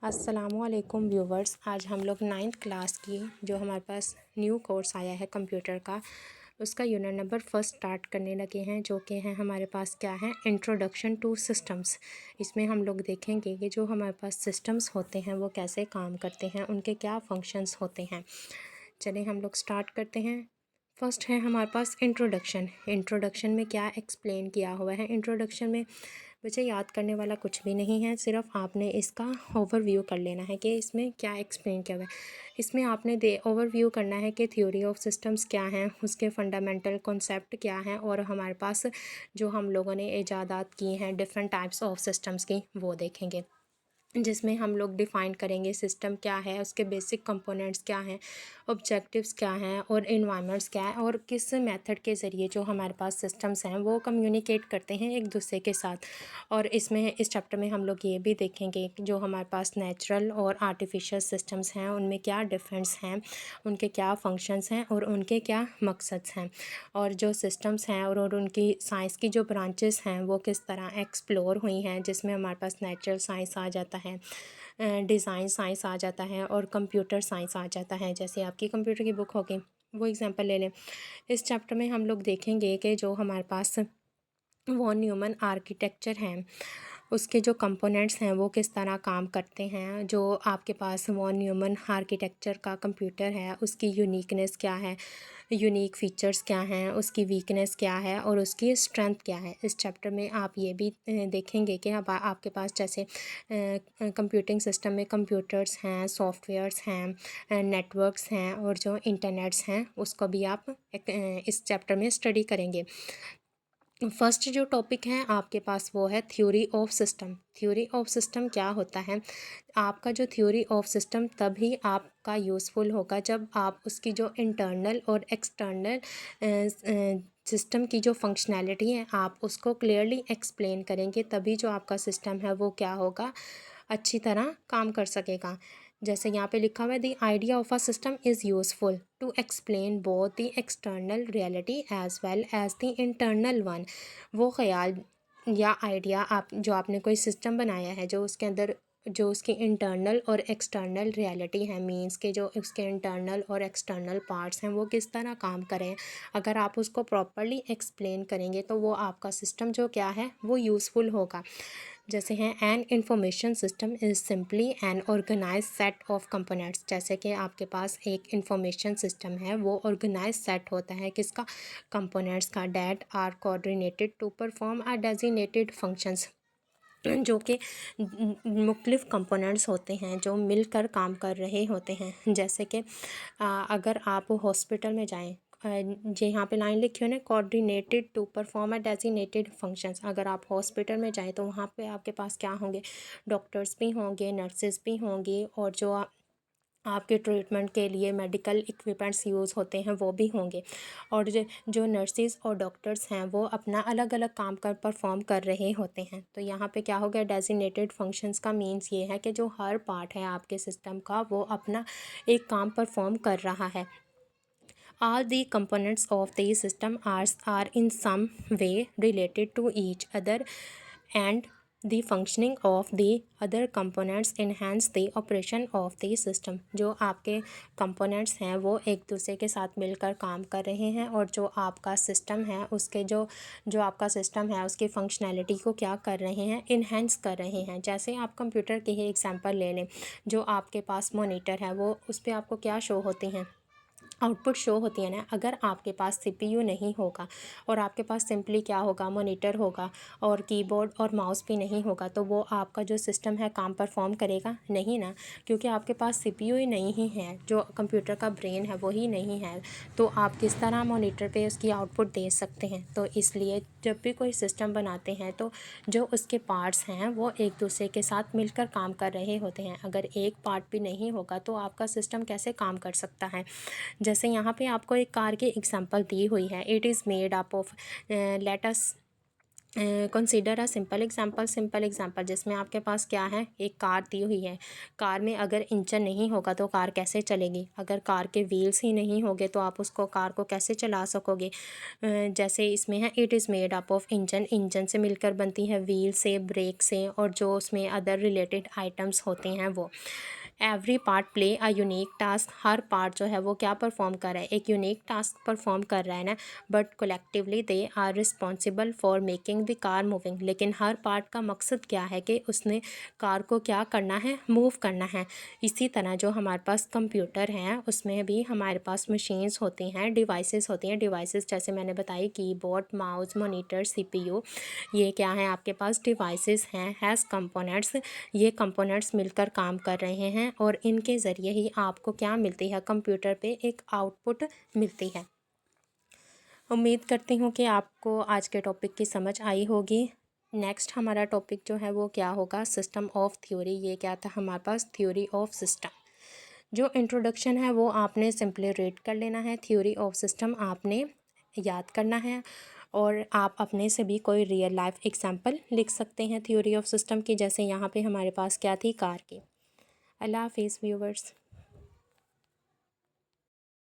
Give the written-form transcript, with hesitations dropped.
अस्सलामुअलैकुम व्यूवर्स। आज हम लोग 9th क्लास की जो हमारे पास न्यू कोर्स आया है कंप्यूटर का, उसका यूनिट नंबर फर्स्ट स्टार्ट करने लगे हैं, जो कि है हमारे पास क्या है, इंट्रोडक्शन टू सिस्टम्स। इसमें हम लोग देखेंगे कि जो हमारे पास सिस्टम्स होते हैं वो कैसे काम करते हैं, उनके क्या फंक्शंस होते हैं। चलिए हम लोग स्टार्ट करते हैं। फर्स्ट है हमारे पास इंट्रोडक्शन। इंट्रोडक्शन में क्या एक्सप्लेन किया हुआ है? इंट्रोडक्शन में मुझे याद करने वाला कुछ भी नहीं है, सिर्फ आपने इसका ओवरव्यू कर लेना है कि इसमें क्या एक्सप्लेन किया हुआ है। इसमें आपने ओवरव्यू करना है कि थ्योरी ऑफ सिस्टम्स क्या हैं, उसके फंडामेंटल कॉन्सेप्ट क्या हैं, और हमारे पास जो हम लोगों ने इजादात की हैं डिफरेंट टाइप्स ऑफ सिस्टम्स की, वो देखेंगे, जिसमें हम लोग डिफ़ाइन करेंगे सिस्टम क्या है, उसके बेसिक कंपोनेंट्स क्या हैं, ऑब्जेक्टिव्स क्या हैं, और इन्वायरमेंट्स क्या है, और किस मेथड के ज़रिए जो हमारे पास सिस्टम्स हैं वो कम्युनिकेट करते हैं एक दूसरे के साथ। और इसमें इस चैप्टर में हम लोग ये भी देखेंगे कि जो हमारे पास नेचुरल और आर्टिफिशियल सिस्टम्स हैं उनमें क्या डिफरेंस हैं, उनके क्या फंक्शंस हैं और उनके क्या मकसद हैं, और जो सिस्टम्स हैं और उनकी साइंस की जो ब्रांचेस हैं वो किस तरह एक्सप्लोर हुई हैं, जिसमें हमारे पास नेचुरल साइंस आ जाता है, डिज़ाइन साइंस आ जाता है, और कंप्यूटर साइंस आ जाता है। जैसे आपकी कंप्यूटर की बुक होगी, वो एग्जांपल ले लें। इस चैप्टर में हम लोग देखेंगे कि जो हमारे पास वॉन न्यूमन आर्किटेक्चर है, उसके जो कंपोनेंट्स हैं वो किस तरह काम करते हैं। जो आपके पास वॉन न्यूमन आर्किटेक्चर का कंप्यूटर है उसकी यूनिकनेस क्या है, यूनिक फीचर्स क्या हैं, उसकी वीकनेस क्या है, और उसकी स्ट्रेंथ क्या है। इस चैप्टर में आप ये भी देखेंगे कि अब आपके पास जैसे कंप्यूटिंग सिस्टम में कंप्यूटर्स हैं, सॉफ्टवेयर्स हैं, नेटवर्क्स हैं, और जो इंटरनेट्स हैं उसको भी आप इस चैप्टर में स्टडी करेंगे। फर्स्ट जो टॉपिक है आपके पास वो है theory of system. Theory of system क्या होता है? आपका जो थ्योरी ऑफ सिस्टम तभी आपका यूज़फुल होगा जब आप उसकी जो इंटरनल और एक्सटर्नल सिस्टम की जो फंक्शनैलिटी है आप उसको क्लियरली एक्सप्लेन करेंगे, तभी जो आपका सिस्टम है वो क्या होगा, अच्छी तरह काम कर सकेगा। जैसे यहाँ पे लिखा हुआ है, the idea of a system is useful to explain both the external reality as well as the internal one. वो ख्याल या आइडिया जो आपने कोई सिस्टम बनाया है, जो उसके अंदर जो उसकी इंटरनल और एक्सटर्नल रियलिटी है, मींस के जो उसके इंटरनल और एक्सटर्नल पार्ट्स हैं वो किस तरह काम करें, अगर आप उसको प्रॉपरली एक्सप्लेन करेंगे तो वो आपका सिस्टम जो क्या है वो यूज़फुल होगा। जैसे हैं, an information system is simply an organize set of components. जैसे कि आपके पास एक इंफॉर्मेशन सिस्टम है, वो ऑर्गेनाइज सेट होता है किसका, कंपोनेंट्स का, that are coordinated to perform a designated functions, जो कि मुख्तलिफ कंपोनेंट्स होते हैं जो मिलकर काम कर रहे होते हैं। जैसे कि अगर आप हॉस्पिटल में जाएं, जो यहाँ पे लाइन लिखी हो ना, coordinated to perform a designated functions, अगर आप हॉस्पिटल में जाएं तो वहाँ पे आपके पास क्या होंगे, डॉक्टर्स भी होंगे, नर्सेज भी होंगी, और जो आपके ट्रीटमेंट के लिए मेडिकल इक्विपमेंट्स यूज़ होते हैं वो भी होंगे। और जो नर्सेज और डॉक्टर्स हैं वो अपना अलग अलग काम कर परफॉर्म कर रहे होते हैं। तो यहाँ पे क्या हो गया, डेजिग्नेटेड फंक्शंस का मीन्स ये है कि जो हर पार्ट है आपके सिस्टम का वो अपना एक काम परफॉर्म कर रहा है। All the components of the system are in some way related to each other, and the functioning of the other components enhance the operation of the system। जो आपके components हैं वो एक दूसरे के साथ मिलकर काम कर रहे हैं, और जो आपका सिस्टम है उसके जो आपका सिस्टम है उसकी फंक्शनैलिटी को क्या कर रहे हैं, इन्हेंस कर रहे हैं। जैसे आप कंप्यूटर की ही एग्जांपल ले लें, जो आपके पास मॉनिटर है वो उस पर आपको क्या शो होती हैं, आउटपुट शो होती है ना। अगर आपके पास सीपीयू नहीं होगा और आपके पास सिंपली क्या होगा, मॉनिटर होगा और कीबोर्ड और माउस भी नहीं होगा, तो वो आपका जो सिस्टम है काम परफॉर्म करेगा नहीं ना, क्योंकि आपके पास सीपीयू ही नहीं है, जो कंप्यूटर का ब्रेन है वही नहीं है। तो आप किस तरह मॉनिटर पे उसकी आउटपुट दे सकते हैं? तो इसलिए जब भी कोई सिस्टम बनाते हैं तो जो उसके पार्ट्स हैं वो एक दूसरे के साथ मिलकर काम कर रहे होते हैं। अगर एक पार्ट भी नहीं होगा तो आपका सिस्टम कैसे काम कर सकता है? जैसे यहाँ पे आपको एक कार की एग्जांपल दी हुई है, it is made up of, let us consider a simple example जिसमें आपके पास क्या है, एक कार दी हुई है। कार में अगर इंजन नहीं होगा तो कार कैसे चलेगी? अगर कार के व्हील्स ही नहीं होंगे तो आप उसको कार को कैसे चला सकोगे? जैसे इसमें है, it is made up of engine से मिलकर बनती है, व्हील से, ब्रेक से, और जो उसमें अदर रिलेटेड आइटम्स होते हैं वो। Every part play a unique task, her part जो है वो क्या परफॉर्म कर रहा है, एक यूनिक टास्क परफॉर्म कर रहा है ना। But collectively they are responsible for making the car moving, लेकिन हर पार्ट का मकसद क्या है कि उसने कार को क्या करना है, मूव करना है। इसी तरह जो हमारे पास कंप्यूटर हैं उसमें भी हमारे पास मशीन्स होती हैं, डिवाइसेस होती हैं। डिवाइसेस जैसे मैंने बताई, कीबोर्ड, माउस, मॉनिटर, सीपीयू, ये क्या है आपके पास, डिवाइसेस हैं, हैज़ कंपोनेंट्स। ये कंपोनेंट्स मिलकर काम कर रहे हैं और इनके ज़रिए ही आपको क्या मिलती है, कंप्यूटर पे एक आउटपुट मिलती है। उम्मीद करती हूँ कि आपको आज के टॉपिक की समझ आई होगी। नेक्स्ट हमारा टॉपिक जो है वो क्या होगा, सिस्टम ऑफ थ्योरी। ये क्या था हमारे पास, थ्योरी ऑफ सिस्टम। जो इंट्रोडक्शन है वो आपने सिंपली रीड कर लेना है, थ्योरी ऑफ सिस्टम आपने याद करना है, और आप अपने से भी कोई रियल लाइफ एग्जांपल लिख सकते हैं थ्योरी ऑफ सिस्टम की। जैसे यहाँ पे हमारे पास क्या थी, कार की। अल्लाह हाफिज़ व्यूवर्स।